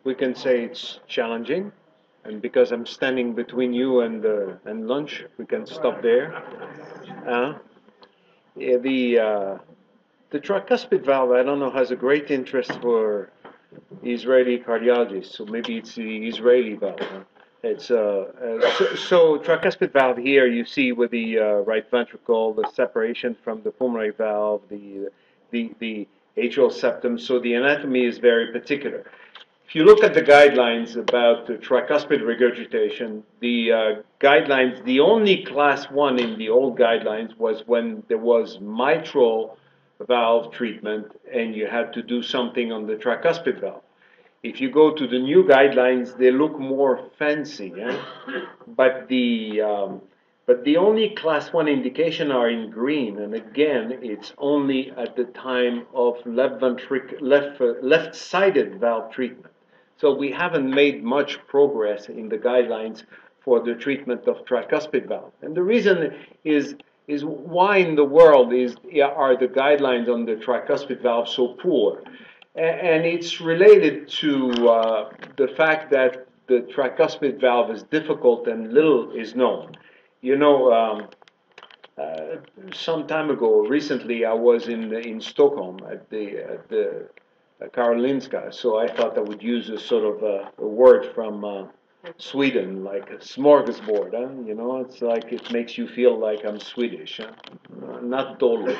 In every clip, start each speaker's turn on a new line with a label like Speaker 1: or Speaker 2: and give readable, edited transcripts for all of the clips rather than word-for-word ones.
Speaker 1: we can say it's challenging. And because I'm standing between you and lunch, we can stop there. Yeah, the tricuspid valve, I don't know, has a great interest for Israeli cardiologists, so maybe it's the Israeli valve. Huh? It's so tricuspid valve here you see with the right ventricle, the separation from the pulmonary valve, the atrial septum. So the anatomy is very particular. If you look at the guidelines about the tricuspid regurgitation, the guidelines, the only class 1 in the old guidelines was when there was mitral valve treatment and you had to do something on the tricuspid valve. If you go to the new guidelines, they look more fancy, yeah? but the only class 1 indication are in green, and again, it's only at the time of left-sided valve treatment. So we haven't made much progress in the guidelines for the treatment of tricuspid valve. And the reason is why in the world are the guidelines on the tricuspid valve so poor? And it's related to the fact that the tricuspid valve is difficult and little is known. You know, some time ago, recently, I was in Stockholm at the Karolinska, so I thought I would use a sort of a word from Sweden, like a smorgasbord. Huh? You know, it's like it makes you feel like I'm Swedish. Huh? Not totally,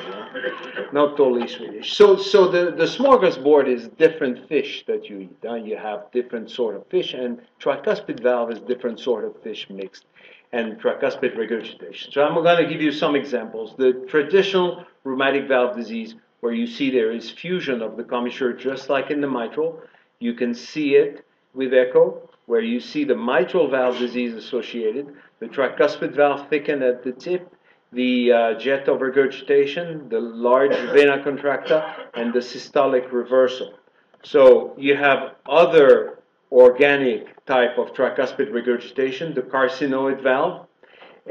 Speaker 1: not totally Swedish. So the smorgasbord is different fish that you eat. Huh? You have different sort of fish, and tricuspid valve is different sort of fish mixed, and tricuspid regurgitation. So I'm going to give you some examples. The traditional rheumatic valve disease, where you see there is fusion of the commissure just like in the mitral. You can see it with echo, where you see the mitral valve disease associated, the tricuspid valve thickened at the tip, the jet of regurgitation, the large vena contracta, and the systolic reversal. So you have other organic type of tricuspid regurgitation, the carcinoid valve,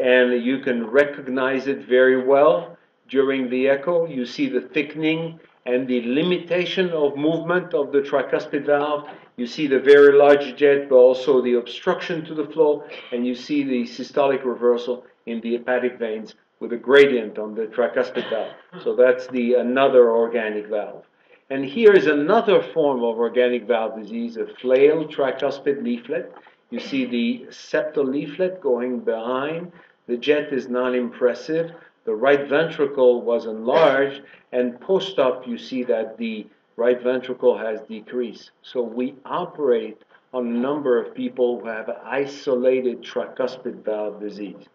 Speaker 1: and you can recognize it very well. During the echo, you see the thickening and the limitation of movement of the tricuspid valve. You see the very large jet, but also the obstruction to the flow, and you see the systolic reversal in the hepatic veins with a gradient on the tricuspid valve. So that's another organic valve. And here is another form of organic valve disease, a Flail tricuspid leaflet. You see the septal leaflet going behind. The jet is non-impressive. The right ventricle was enlarged, and post-op you see that the right ventricle has decreased. So we operate on a number of people who have isolated tricuspid valve disease.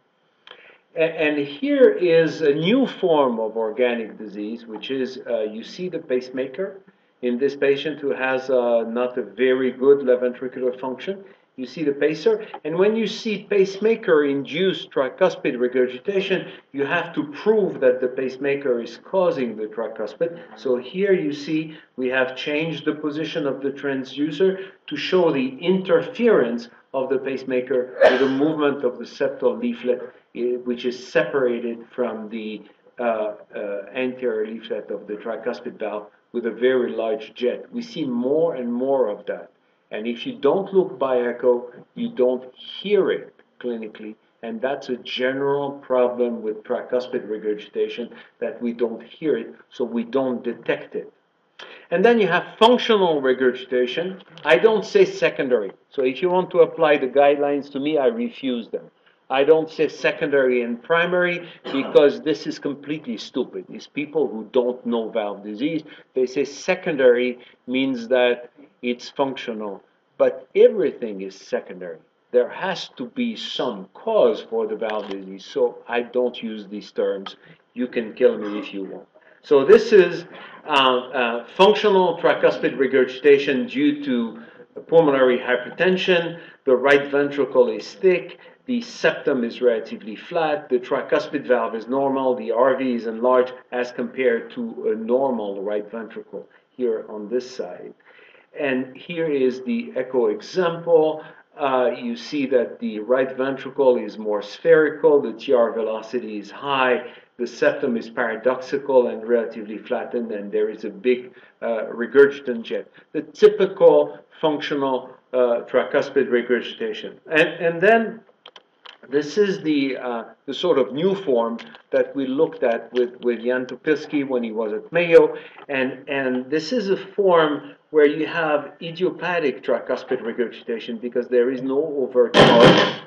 Speaker 1: And here is a new form of organic disease, which is you see the pacemaker in this patient who has not a very good left ventricular function. You see the pacer, and when you see pacemaker-induced tricuspid regurgitation, you have to prove that the pacemaker is causing the tricuspid. So here you see we have changed the position of the transducer to show the interference of the pacemaker with the movement of the septal leaflet, which is separated from the anterior leaflet of the tricuspid valve with a very large jet. We see more and more of that. And if you don't look by echo, you don't hear it clinically. And that's a general problem with tricuspid regurgitation, that we don't hear it, so we don't detect it. And then you have functional regurgitation. I don't say secondary. So if you want to apply the guidelines to me, I refuse them. I don't say secondary and primary because this is completely stupid. These people who don't know valve disease, they say secondary means that it's functional. But everything is secondary. There has to be some cause for the valve disease. So I don't use these terms. You can kill me if you want. So this is functional tricuspid regurgitation due to pulmonary hypertension. The right ventricle is thick. The septum is relatively flat. The tricuspid valve is normal. The RV is enlarged as compared to a normal right ventricle here on this side. And here is the echo example. You see that the right ventricle is more spherical. The TR velocity is high. the septum is paradoxical and relatively flattened, and there is a big regurgitant jet. The typical functional tricuspid regurgitation. And then this is the sort of new form that we looked at with Jan Topilsky when he was at Mayo, and this is a form where you have idiopathic tricuspid regurgitation because there is no overt cause.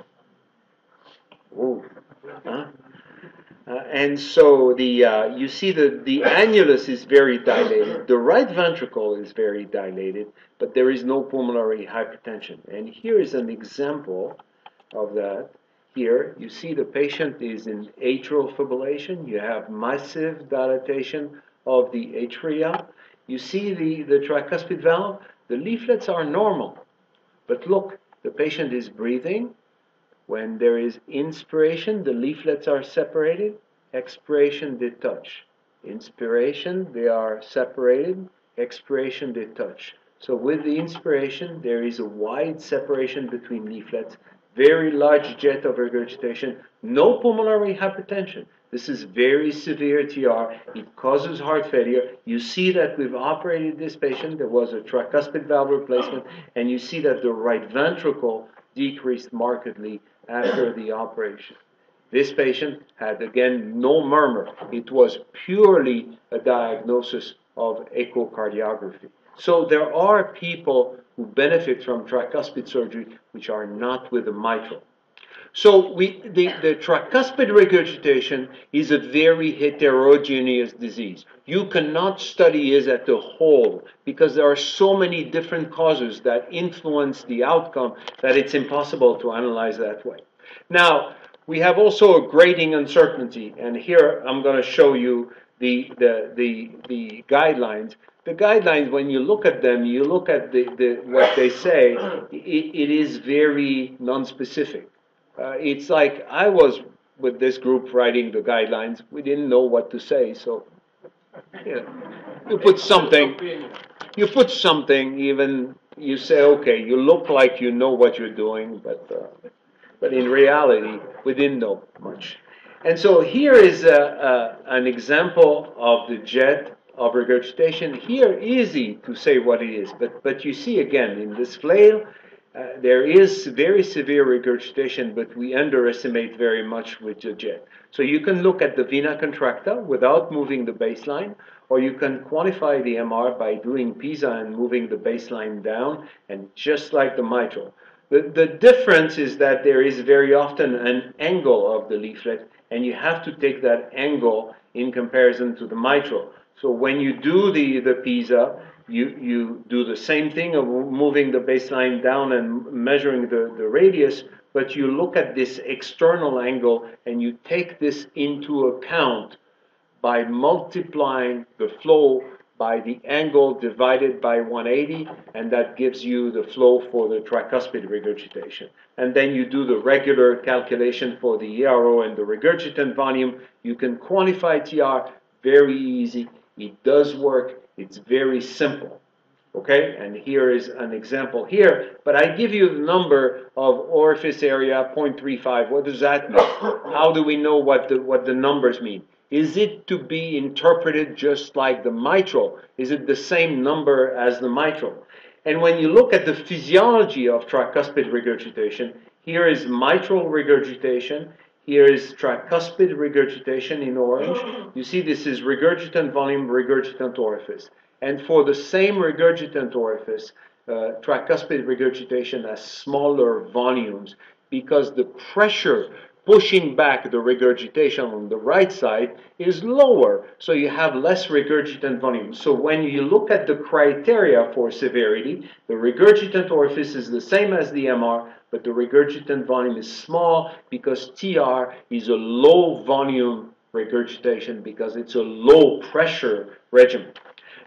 Speaker 1: And so you see the annulus is very dilated, the right ventricle is very dilated, but there is no pulmonary hypertension. And here is an example of that. Here, you see the patient is in atrial fibrillation. You have massive dilatation of the atria. You see the tricuspid valve. The leaflets are normal. But look, the patient is breathing. When there is inspiration, the leaflets are separated. Expiration, they touch. Inspiration, they are separated. Expiration, they touch. So with the inspiration, there is a wide separation between leaflets. Very large jet of regurgitation, no pulmonary hypertension. This is very severe TR. It causes heart failure. You see that we've operated this patient. There was a tricuspid valve replacement, and you see that the right ventricle decreased markedly after the operation. This patient had, again, no murmur. It was purely a diagnosis of echocardiography. So there are people who benefit from tricuspid surgery which are not with the mitral. So the tricuspid regurgitation is a very heterogeneous disease. You cannot study it as a whole because there are so many different causes that influence the outcome that it's impossible to analyze that way. Now, we have also a grading uncertainty, and here I'm going to show you the guidelines. The guidelines, when you look at them, you look at what they say, it is very non-specific. It's like I was with this group writing the guidelines. We didn't know what to say, so you put something, even you say, okay, you look like you know what you're doing, but in reality, we didn't know much. And so here is an example of the jet of regurgitation. Here, easy to say what it is, but you see again, in this flail, there is very severe regurgitation, but we underestimate very much with the jet. So you can look at the vena contracta without moving the baseline, or you can quantify the MR by doing PISA and moving the baseline down, and just like the mitral. The difference is that there is very often an angle of the leaflet, and you have to take that angle in comparison to the mitral. So when you do the PISA, you do the same thing of moving the baseline down and measuring the radius, but you look at this external angle and you take this into account by multiplying the flow by the angle divided by 180, and that gives you the flow for the tricuspid regurgitation. And then you do the regular calculation for the ERO and the regurgitant volume. You can quantify TR, very easy. It does work. It's very simple. Okay, and here is an example here, but I give you the number of orifice area, 0.35. What does that mean? How do we know what the numbers mean? Is it to be interpreted just like the mitral? Is it the same number as the mitral? And when you look at the physiology of tricuspid regurgitation, here is mitral regurgitation, here is tricuspid regurgitation in orange. You see this is regurgitant volume, regurgitant orifice. And for the same regurgitant orifice, tricuspid regurgitation has smaller volumes because the pressure pushing back the regurgitation on the right side is lower, so you have less regurgitant volume. So when you look at the criteria for severity, the regurgitant orifice is the same as the MR, but the regurgitant volume is small because TR is a low volume regurgitation because it's a low pressure regimen.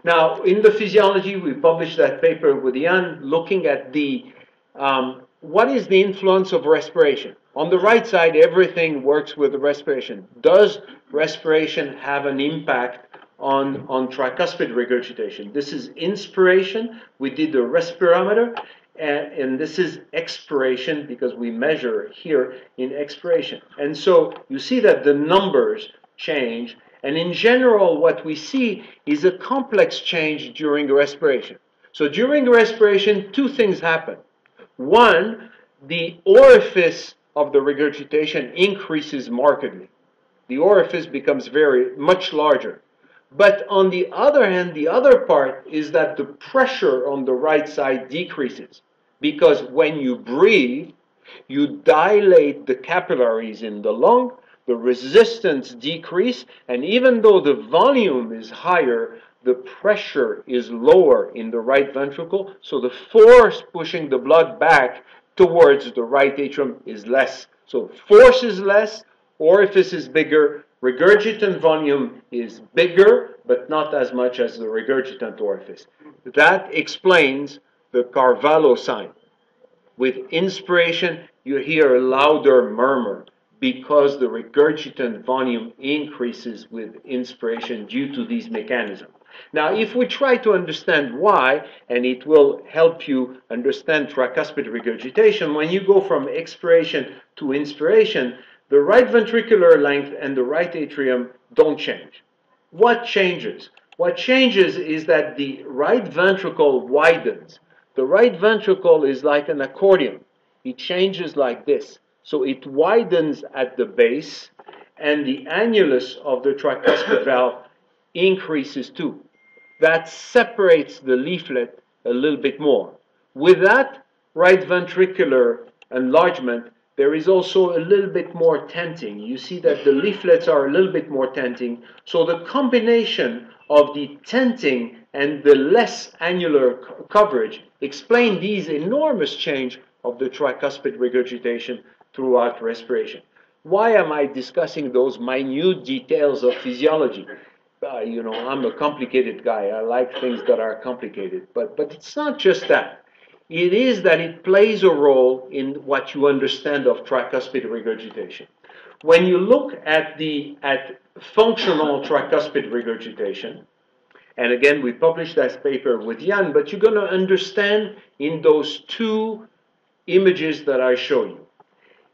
Speaker 1: Now, in the physiology, we published that paper with Jan looking at what is the influence of respiration. On the right side, everything works with the respiration. Does respiration have an impact on tricuspid regurgitation? This is inspiration. We did the respirometer. And this is expiration because we measure here in expiration. And so you see that the numbers change. And in general, what we see is a complex change during respiration. So during respiration, two things happen. One, the orifice of the regurgitation increases markedly. The orifice becomes much larger. But on the other hand, the other part is that the pressure on the right side decreases. Because when you breathe, you dilate the capillaries in the lung, the resistance decreases, and even though the volume is higher, the pressure is lower in the right ventricle, so the force pushing the blood back towards the right atrium is less. So force is less, orifice is bigger, regurgitant volume is bigger, but not as much as the regurgitant orifice. That explains the Carvalho sign. With inspiration, you hear a louder murmur because the regurgitant volume increases with inspiration due to these mechanisms. Now, if we try to understand why, and it will help you understand tricuspid regurgitation, when you go from expiration to inspiration, the right ventricular length and the right atrium don't change. What changes? What changes is that the right ventricle widens. The right ventricle is like an accordion. It changes like this. So it widens at the base, and the annulus of the tricuspid valve increases too. That separates the leaflet a little bit more. With that right ventricular enlargement, there is also a little bit more tenting. You see that the leaflets are a little bit more tenting. So the combination of the tenting and the less annular coverage explain these enormous change of the tricuspid regurgitation throughout respiration. Why am I discussing those minute details of physiology? I'm a complicated guy. I like things that are complicated. But it's not just that. It is that it plays a role in what you understand of tricuspid regurgitation. When you look at functional tricuspid regurgitation, and again, we published that paper with Jan, but you're going to understand in those two images that I show you.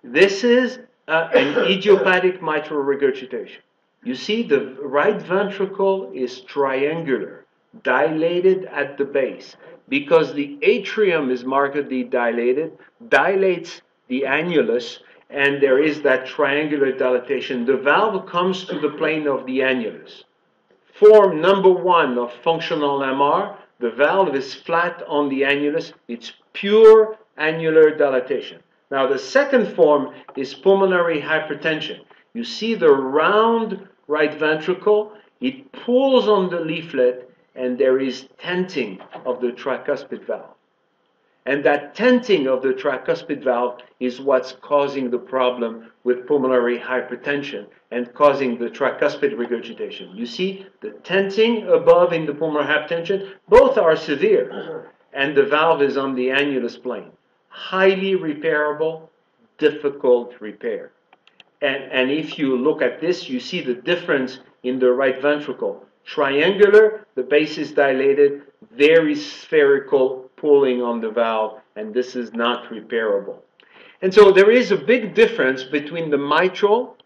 Speaker 1: This is an idiopathic mitral regurgitation. You see, the right ventricle is triangular, dilated at the base, because the atrium is markedly dilated, dilates the annulus, and there is that triangular dilatation. The valve comes to the plane of the annulus. Form number one of functional MR, the valve is flat on the annulus. It's pure annular dilatation. Now, the second form is pulmonary hypertension. You see the round right ventricle, it pulls on the leaflet, and there is tenting of the tricuspid valve. And that tenting of the tricuspid valve is what's causing the problem with pulmonary hypertension and causing the tricuspid regurgitation. You see the tenting above in the pulmonary hypertension, both are severe, and the valve is on the annulus plane. Highly repairable, difficult repair. And if you look at this, you see the difference in the right ventricle. Triangular, the base is dilated, very spherical pulling on the valve, and this is not repairable. And so there is a big difference between the mitral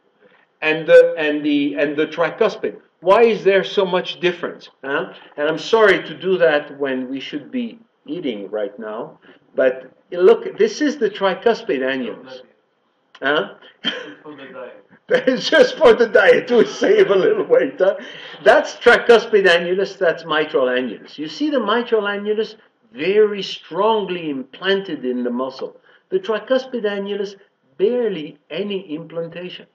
Speaker 1: and the tricuspid. Why is there so much difference? And I'm sorry to do that when we should be eating right now, but look, this is the tricuspid annulus.
Speaker 2: For the diet.
Speaker 1: It's just for the diet to save a little weight. That's tricuspid annulus, that's mitral annulus. You see the mitral annulus very strongly implanted in the muscle. The tricuspid annulus, barely any implantation.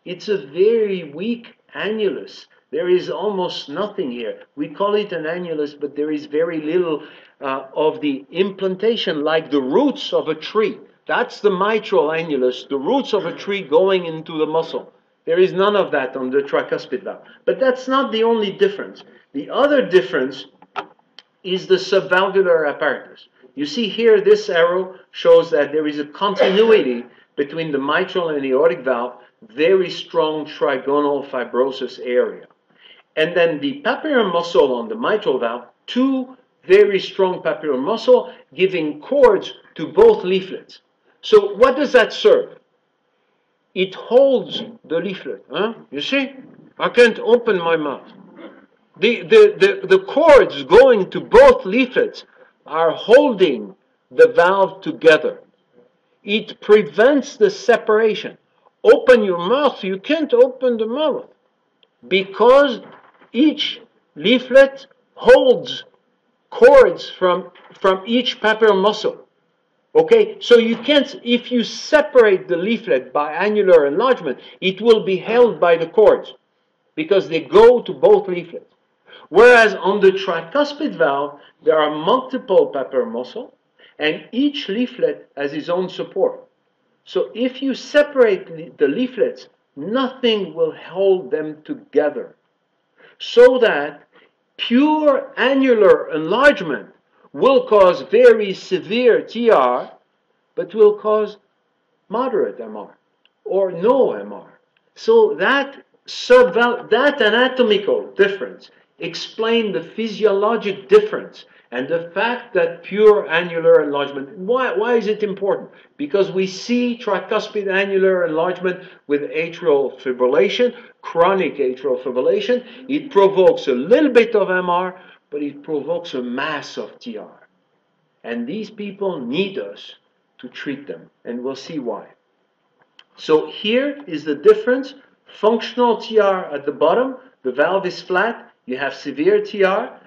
Speaker 1: It's a very weak annulus. There is almost nothing here. We call it an annulus, but there is very little of the implantation, like the roots of a tree. That's the mitral annulus, the roots of a tree going into the muscle. There is none of that on the tricuspid valve. But that's not the only difference. The other difference is the subvalvular apparatus. You see here, this arrow shows that there is a continuity between the mitral and aortic valve, very strong trigonal fibrosis area. And then the papillary muscle on the mitral valve, two very strong papillary muscle giving cords to both leaflets. So what does that serve? It holds the leaflet. You see? I can't open my mouth. The cords going to both leaflets are holding the valve together. It prevents the separation. Open your mouth, you can't open the mouth because each leaflet holds cords from each papillary muscle. Okay, so you can't, if you separate the leaflet by annular enlargement, it will be held by the cords because they go to both leaflets. Whereas on the tricuspid valve, there are multiple papillary muscles, and each leaflet has its own support. So if you separate the leaflets, nothing will hold them together. So that pure annular enlargement will cause very severe TR, but will cause moderate MR or no MR. So that anatomical difference explains the physiologic difference and the fact that pure annular enlargement. Why is it important? Because we see tricuspid annular enlargement with atrial fibrillation, chronic atrial fibrillation. It provokes a little bit of MR, but it provokes a mass of TR. And these people need us to treat them, and we'll see why. So here is the difference. Functional TR at the bottom, the valve is flat, you have severe TR.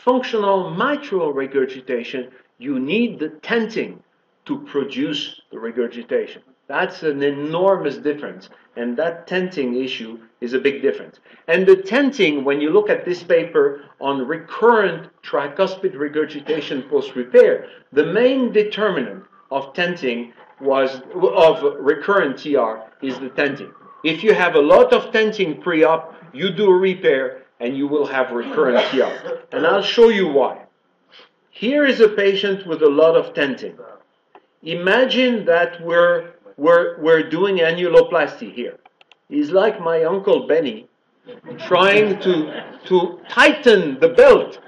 Speaker 1: Functional mitral regurgitation, you need the tenting to produce the regurgitation. That's an enormous difference, and that tenting issue is a big difference. And the tenting, when you look at this paper on recurrent tricuspid regurgitation post-repair, the main determinant of tenting of recurrent TR is the tenting. If you have a lot of tenting pre-op, you do a repair and you will have recurrent TR. And I'll show you why. Here is a patient with a lot of tenting. Imagine that we're doing annuloplasty here. He's like my Uncle Benny trying to tighten the belt.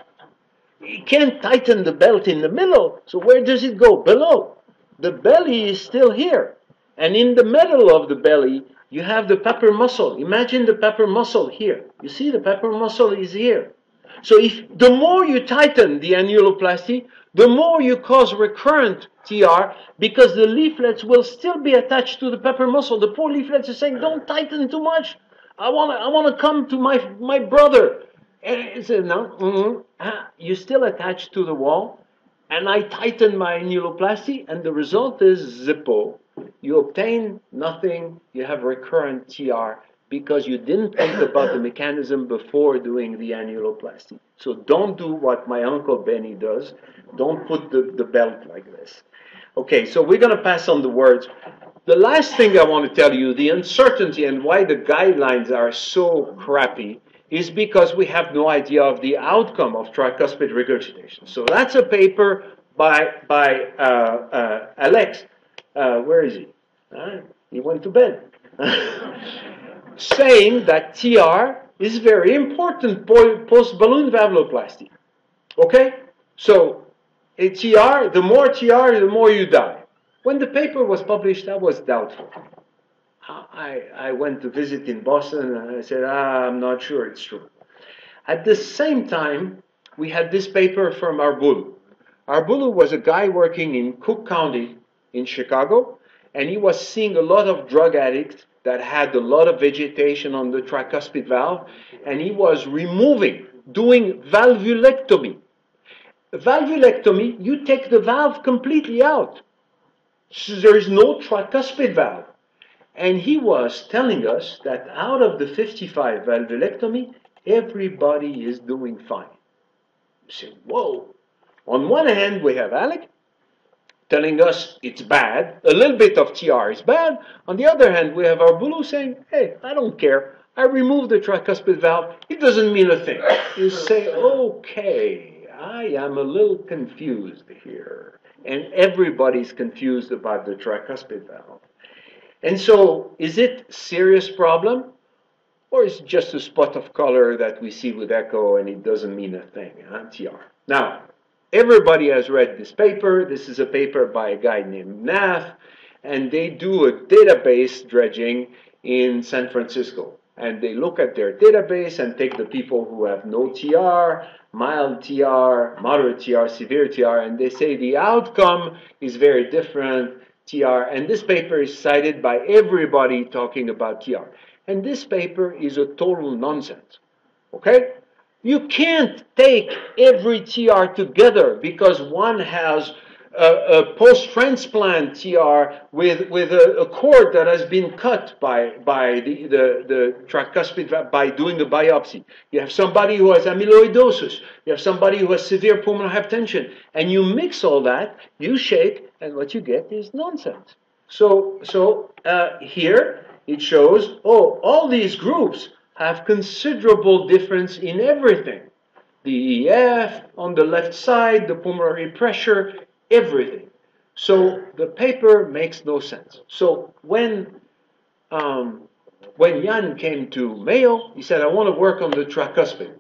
Speaker 1: He can't tighten the belt in the middle, so where does it go? Below. The belly is still here. And in the middle of the belly, you have the papillary muscle. Imagine the papillary muscle here. You see the papillary muscle is here. So the more you tighten the annuloplasty, the more you cause recurrent TR because the leaflets will still be attached to the papillary muscle. The poor leaflets are saying, don't tighten too much. I want to come to my brother. And it says, no, you're still attached to the wall. And I tighten my annuloplasty, and the result is Zippo. You obtain nothing, you have recurrent TR because you didn't think about the mechanism before doing the annuloplasty. So don't do what my Uncle Benny does. Don't put the belt like this. Okay, so we're going to pass on the words. The last thing I want to tell you, the uncertainty and why the guidelines are so crappy is because we have no idea of the outcome of tricuspid regurgitation. So that's a paper by Alex. Where is he? He went to bed. Saying that TR is very important post-balloon valvuloplasty. Okay? So TR, the more you die. When the paper was published, that was doubtful. I went to visit in Boston and I said, I'm not sure it's true. At the same time, we had this paper from Arbulu. Arbulu was a guy working in Cook County in Chicago, and he was seeing a lot of drug addicts that had a lot of vegetation on the tricuspid valve, and he was doing valvulectomy. Valvulectomy, you take the valve completely out. So there is no tricuspid valve. And he was telling us that out of the 55 valvulectomy, everybody is doing fine. You say, whoa. On one hand, we have Alec telling us it's bad. A little bit of TR is bad. On the other hand, we have Arbulu saying, hey, I don't care. I removed the tricuspid valve. It doesn't mean a thing. You say, okay, I am a little confused here. And everybody's confused about the tricuspid valve. And so, is it a serious problem? Or is it just a spot of color that we see with echo and it doesn't mean a thing, TR? Now, everybody has read this paper. This is a paper by a guy named Nath, and they do a database dredging in San Francisco. and they look at their database and take the people who have no TR, mild TR, moderate TR, severe TR, and they say the outcome is very different, TR. And this paper is cited by everybody talking about TR. And this paper is a total nonsense. Okay? You can't take every TR together because one has a post-transplant TR with a cord that has been cut by the tricuspid valve by doing a biopsy. You have somebody who has amyloidosis. You have somebody who has severe pulmonary hypertension. And you mix all that, you shake, and what you get is nonsense. So here it shows, oh, all these groups have considerable difference in everything. The EF on the left side, the pulmonary pressure, everything. So the paper makes no sense. So when Jan came to Mayo, he said, I want to work on the tricuspid.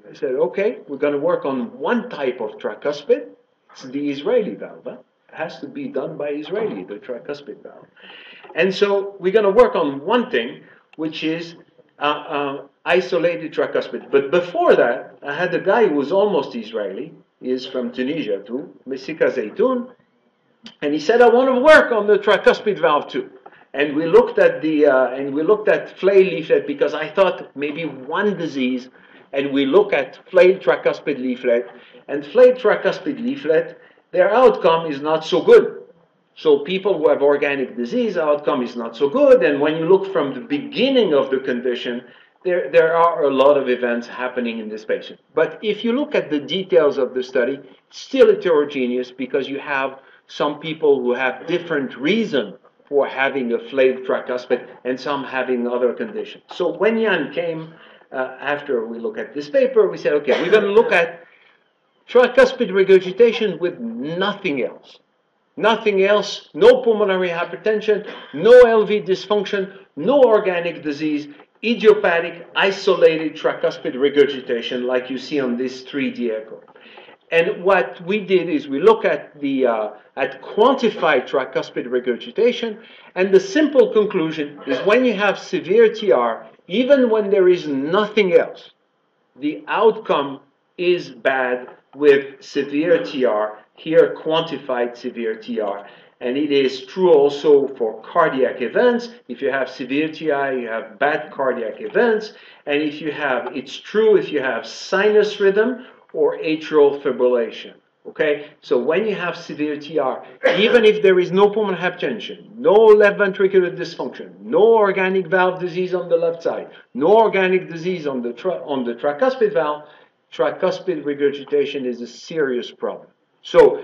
Speaker 1: I said, okay, we're going to work on one type of tricuspid. It's the Israeli valve. Huh? It has to be done by Israeli, the tricuspid valve. And so we're going to work on one thing, which is isolated tricuspid. But before that, I had a guy who was almost Israeli. He is from Tunisia too, Mesika Zaytoun. And he said, I want to work on the tricuspid valve too. And we looked at Flail leaflet because I thought maybe one disease, and we look at Flail tricuspid leaflet, and Flail tricuspid leaflet, their outcome is not so good. So people who have organic disease, outcome is not so good, and when you look from the beginning of the condition, there are a lot of events happening in this patient. But if you look at the details of the study, it's still heterogeneous because you have some people who have different reasons for having a flailed tricuspid and some having other conditions. So when Jan came, after we look at this paper, we said, okay, we're going to look at tricuspid regurgitation with nothing else. Nothing else, no pulmonary hypertension, no LV dysfunction, no organic disease, idiopathic, isolated tricuspid regurgitation like you see on this 3D echo. And what we did is we look at at quantified tricuspid regurgitation, and the simple conclusion is when you have severe TR, even when there is nothing else, the outcome is bad with severe TR, here quantified severe TR. And it is true also for cardiac events. If you have severe TI, you have bad cardiac events. And it's true if you have sinus rhythm or atrial fibrillation. Okay? So when you have severe TR, even if there is no pulmonary hypertension, no left ventricular dysfunction, no organic valve disease on the left side, no organic disease on the tricuspid valve, tricuspid regurgitation is a serious problem. So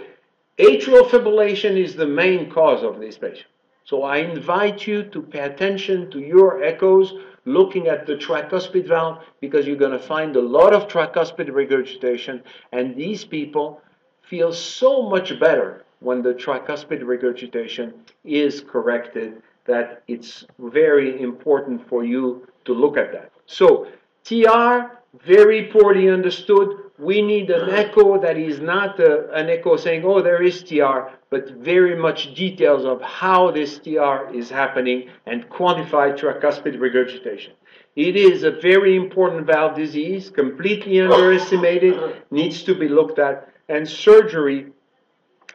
Speaker 1: atrial fibrillation is the main cause of this patient. So I invite you to pay attention to your echoes looking at the tricuspid valve because you're going to find a lot of tricuspid regurgitation, and these people feel so much better when the tricuspid regurgitation is corrected that it's very important for you to look at that. So TR, very poorly understood. We need an echo that is not an echo saying, oh, there is TR, but very much details of how this TR is happening and quantified tricuspid regurgitation. It is a very important valve disease, completely underestimated, needs to be looked at, and surgery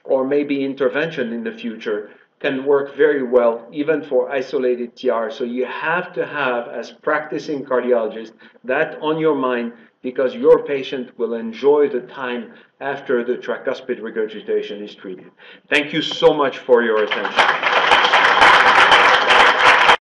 Speaker 1: or maybe intervention in the future can work very well, even for isolated TR. So you have to have, as practicing cardiologist, that on your mind because your patient will enjoy the time after the tricuspid regurgitation is treated. Thank you so much for your attention.